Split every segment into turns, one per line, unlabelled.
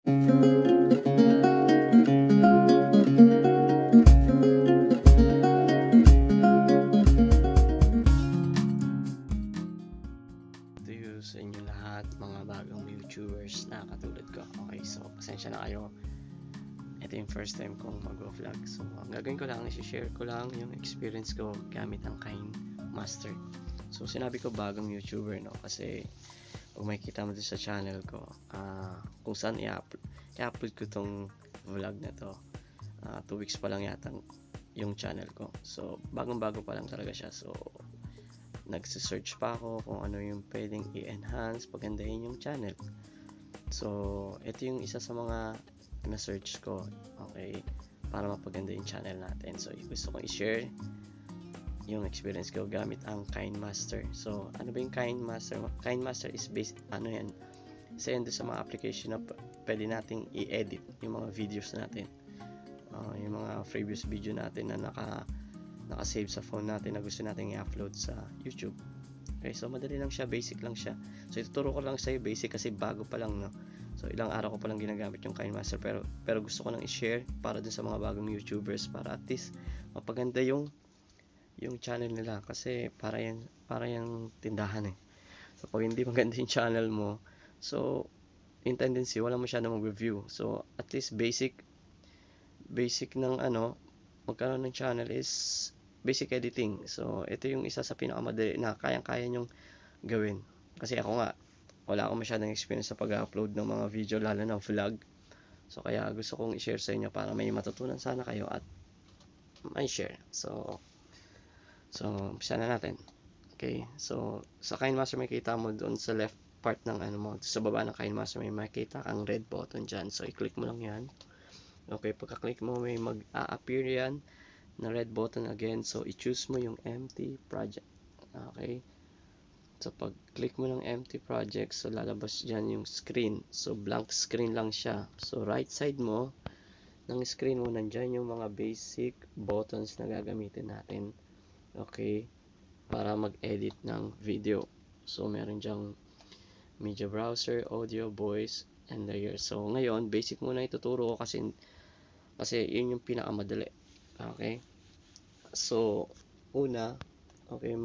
To you sa inyo lahat, mga bagong YouTubers na katulad ko. Okay, so pasensya na kayo. Ito yung first time kong mag-vlog. So, ang gagawin ko lang, i-share ko lang yung experience ko gamit ang Kinemaster. So, sinabi ko bagong YouTuber, no? Kasi, kung makikita mo din sa channel ko, kung saan i-upload ko tong vlog na to. 2 weeks pa lang yata yung channel ko. So, bagong-bago pa lang talaga siya. So, nagsisearch pa ako kung ano yung pwedeng i-enhance, pagandahin yung channel. So, ito yung isa sa mga na-search ko, okay, para mapaganda yung channel natin. So, gusto kong i-share yung experience ko gamit ang Kinemaster. So, ano ba yung Kinemaster? Kinemaster is based, ano yan, isa yan sa mga application na pwede nating i-edit yung mga videos natin. Yung mga previous video natin na naka-save sa phone natin na gusto natin i-upload sa YouTube. Okay, so madali lang siya, basic lang siya. So ituturo ko lang sa iyo basic kasi bago pa lang, no. So ilang araw ko pa lang ginagamit yung Kinemaster, pero gusto ko nang i-share para dun sa mga bagong YouTubers para at least mapaganda yung channel nila kasi para yung tindahan eh. So pag hindi maganda yung channel mo, so in tendency wala masyadong mag-review. So at least basic ng magkaroon ng channel is basic editing. So, ito yung isa sa pinakamadali na kayang-kaya nyong gawin. Kasi ako nga, wala akong masyadong experience sa pag-upload ng mga video, lalo na vlog. So, kaya gusto kong i-share sa inyo para may matutunan sana kayo at may share. So umpisa na natin. Okay, so sa Kinemaster makikita mo doon sa left part ng sa baba ng Kinemaster may makikita kang red button dyan. So, i-click mo lang yan. Okay, pagka-click mo may mag-a-appear yan na red button again. So, i-choose mo yung empty project. Okay. So, pag-click mo ng empty project, so lalabas dyan yung screen. So, blank screen lang siya. So, right side mo ng screen mo, nandyan yung mga basic buttons na gagamitin natin. Okay. Para mag-edit ng video. So, meron dyang media browser, audio, voice, and layer. So, ngayon, basic muna ituturo ko kasi yun yung pinakamadali. Okay. So, una, okay,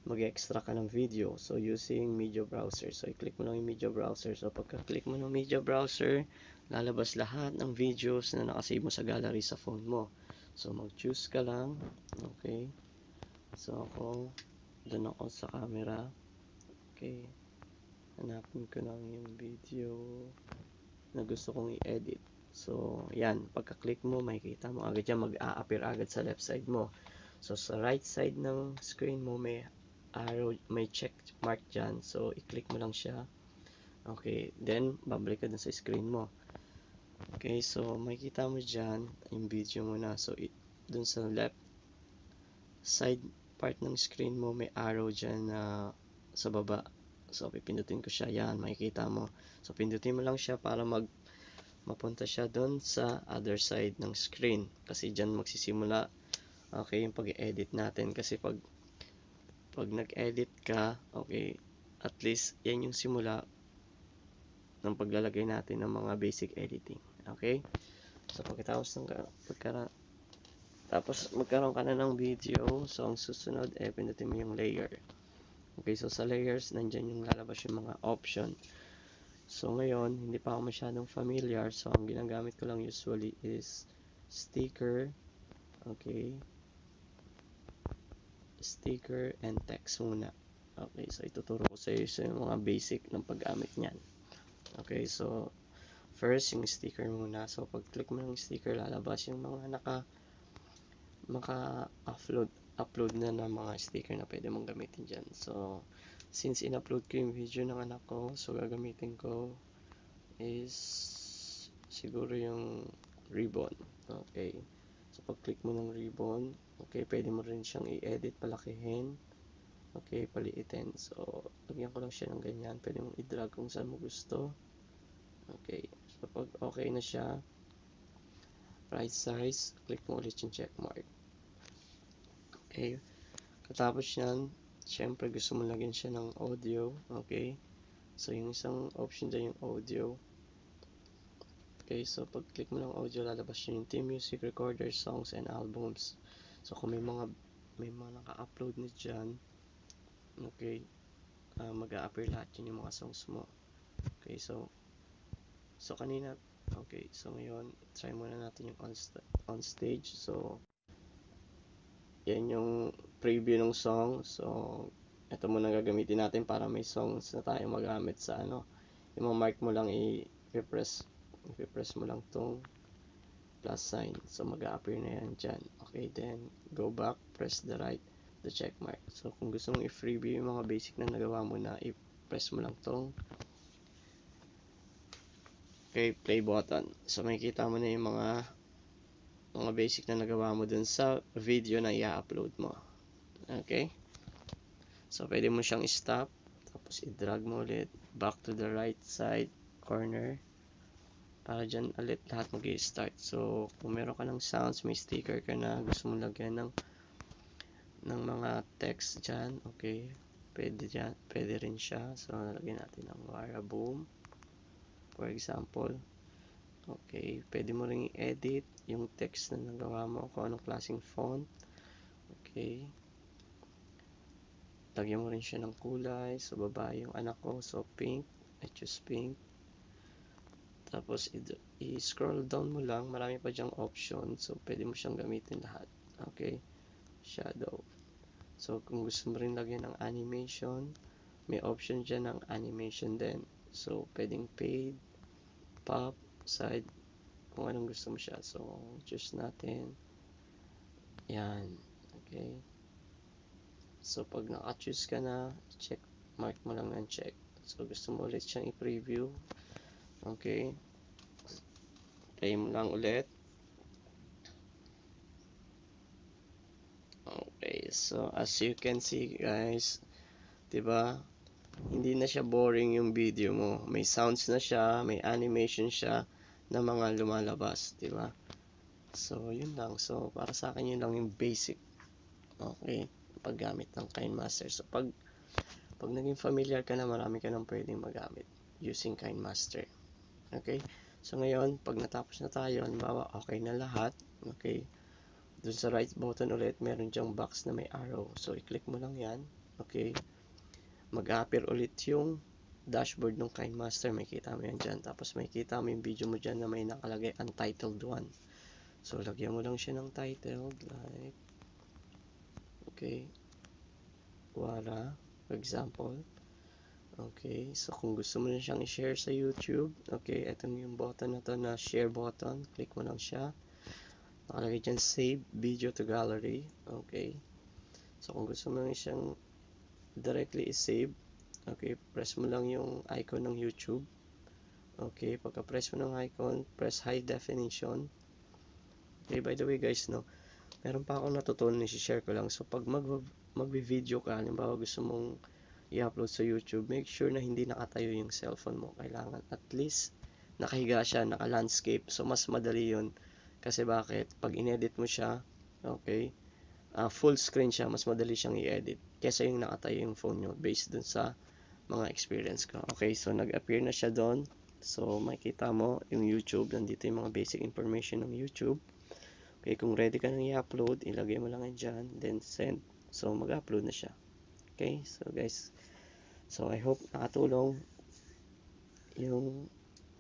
mag-extract ka ng video. So, using media browser. So, i-click mo lang yung media browser. So, pagka-click mo ng media browser, lalabas lahat ng videos na nakasave mo sa gallery sa phone mo. So, mag-choose ka lang. Okay. So, doon ako sa camera. Okay. Hanapin ko lang yung video na gusto kong i-edit. So, yan. Pagka-click mo, makikita mo agad yan. Mag-a-appear agad sa left side mo. So, sa right side ng screen mo, may arrow, may check mark dyan. So, i-click mo lang siya. Okay. Then, babalik ka dun sa screen mo. Okay. So, makikita mo dyan yung video mo na. So, dun sa left side part ng screen mo, may arrow dyan na sa baba. So, pipindutin ko siya. Yan. Makikita mo. So, pindutin mo lang siya para mapunta siya doon sa other side ng screen kasi dyan magsisimula yung pag-edit natin kasi pag nag-edit ka, okay, at least yan yung simula ng paglalagay natin ng mga basic editing. Okay, so pagkatapos magkaroon ka na ng video, so ang susunod pindutin mo yung layer. Okay, so sa layers nandyan yung lalabas yung mga option. So, ngayon, hindi pa ako masyadong familiar. So, ang ginagamit ko lang usually is sticker. Okay. Sticker and text muna. Okay. So, ituturo ko sa iyo yung mga basic ng paggamit niyan. Okay. So, first, yung sticker muna. So, pag-click mo ng sticker, lalabas yung mga upload na ng mga sticker na pwede mong gamitin dyan. So, since in-upload ko yung video ng anak ko, so gagamitin ko is siguro yung ribbon. Okay. So, pag-click mo ng ribbon, okay, pwede mo rin siyang i-edit, palakihin. Okay, paliitin. So, lagyan ko lang siya ng ganyan. Pwede mong i-drag kung saan mo gusto. Okay. So, pag okay na siya, right size, click mo ulit yung check mark. Okay. Katapos yan, syempre gusto mo lagyan siya ng audio. Okay. So, yung isang option dyan yung audio. Okay, so pag click mo ng audio, lalabas yun yung team music, recorders, songs, and albums. So kung may mga naka-upload na dyan, okay, mag-a-appear lahat yun yung mga songs mo. Okay, so kanina, okay, so ngayon, try muna natin yung on stage. So yan yung preview ng song. So ito muna gagamitin natin para may songs na tayo magamit sa ano. Yung mark mo lang i-press mo lang tong plus sign. So mag-a-appear na yan dyan. Okay, then go back, press the check mark. So kung gusto mong i-freebie yung mga basic na nagawa mo na, i-press mo lang tong play button. So makikita mo na yung mga basic na nagawa mo dun sa video na i-upload mo. Okay? So pwede mo siyang i-stop, tapos i-drag mo ulit back to the right side corner para dyan ulit lahat mag-i-start. So kung meron ka ng sounds, may sticker ka na, gusto mong lagyan ng mga text dyan, okay, pwede rin siya. So lagyan natin ng Wara Boom for example. Okay, pwede mo ring i-edit yung text na nagawa mo, kung anong klaseng font. Okay, lagyan mo rin siya ng kulay. So baba yung anak ko, so pink, I choose pink. Tapos i-scroll down mo lang, marami pa dyang option, so pwede mo siyang gamitin lahat. Okay, shadow. So kung gusto mo rin lagyan ng animation, may option dyan ng animation din. So pwedeng fade, pop, side, kung anong gusto mo siya. So choose natin yan. Okay, so pag naka-choose ka na, check mark mo lang ng check. So gusto mo ulit siyang i-preview, okay, play mo lang ulit. Okay, so as you can see guys, 'di ba? Hindi na siya boring yung video mo. May sounds na siya, may animation siya na mga lumalabas, 'di ba? So, yun lang. So, para sa akin yun lang yung basic. Okay, paggamit ng Kinemaster. So, pag naging familiar ka na, marami ka nang pwedeng magamit using Kinemaster. Okay? So, ngayon, pag natapos na tayo, halimbawa, okay na lahat, okay, dun sa right button ulit, meron dyang box na may arrow. So, i-click mo lang yan. Okay? Mag-appear ulit yung dashboard ng Kinemaster. Makikita mo yan dyan. Tapos makikita mo yung video mo dyan na may nakalagay Untitled 1. So, lagyan mo lang siya ng titled, like, okay, Wara, for example. Okay, so kung gusto mo na siyang i-share sa YouTube, okay, ito yung button na to na share button. Click mo lang siya. Nakalagay dyan, save video to gallery. Okay, so kung gusto mo na siyang directly i-save, okay, press mo lang yung icon ng YouTube. Okay, pagka-press mo ng icon, press high definition. Okay, by the way guys, no, meron pa akong natutunan, i-share ko lang. So pag magvi-video ka, halimbawa gusto mong i-upload sa YouTube, make sure na hindi nakatayo yung cellphone mo. Kailangan at least nakahiga siya, naka-landscape. So mas madali yun. Kasi bakit? Pag inedit mo siya, okay, full screen siya, mas madali siyang i-edit kesa yung nakatayo yung phone nyo based dun sa mga experience ko. Okay, so nag-appear na siya doon. So makikita mo yung YouTube, nandito yung mga basic information ng YouTube. Okay, kung ready ka nang i-upload, ilagay mo lang yan dyan, then send. So, mag-upload na siya. Okay, so guys, so I hope nakatulong yung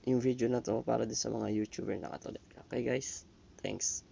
video na to para din sa mga YouTuber na katulad. Okay guys, thanks.